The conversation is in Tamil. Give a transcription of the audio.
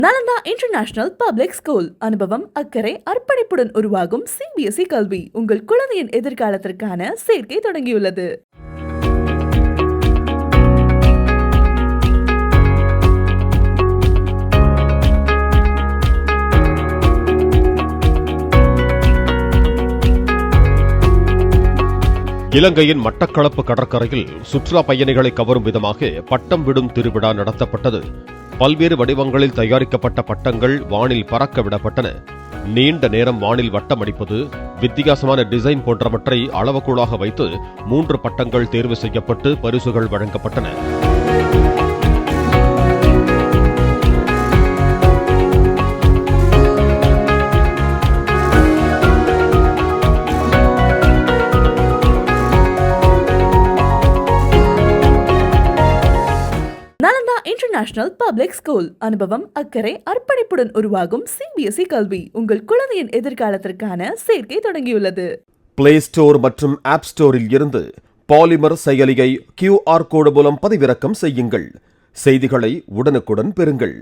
Nalanda international public school. அனுபவம், அக்கறை, அர்ப்பணிப்புடன் உருவாகும் CBSE கல்வி உங்கள் குழந்தையின் எதிர்காலத்திற்கான சேர்க்கை தொடங்கியுள்ளது. இலங்கையின் மட்டக்களப்பு கடற்கரையில் சுற்றுலா பயணிகளை கவரும் விதமாக பட்டம் விடும் திருவிழா நடத்தப்பட்டது. பல்வேறு வடிவங்களில் தயாரிக்கப்பட்ட பட்டங்கள் வானில் பறக்க விடப்பட்டன. நீண்ட நேரம் வானில் வட்டமடிப்பது, வித்தியாசமான டிசைன் போன்றவற்றை அளவுகோலாக வைத்து 3 பட்டங்கள் தேர்வு செய்யப்பட்டு பரிசுகள் வழங்கப்பட்டன. Nalanda international public school. அனுபவம், அக்கறை, அர்ப்பணிப்புடன் உருவாகும் CBSE கல்வி உங்கள் குழந்தையின் எதிர்காலத்திற்கான சேர்க்கை தொடங்கியுள்ளது. பிளே ஸ்டோர் மற்றும் ஆப் ஸ்டோரில் இருந்து பாலிமர் செயலியை QR கோடு மூலம் பதிவிறக்கம் செய்யுங்கள். செய்திகளை உடனுக்குடன் பெறுங்கள்.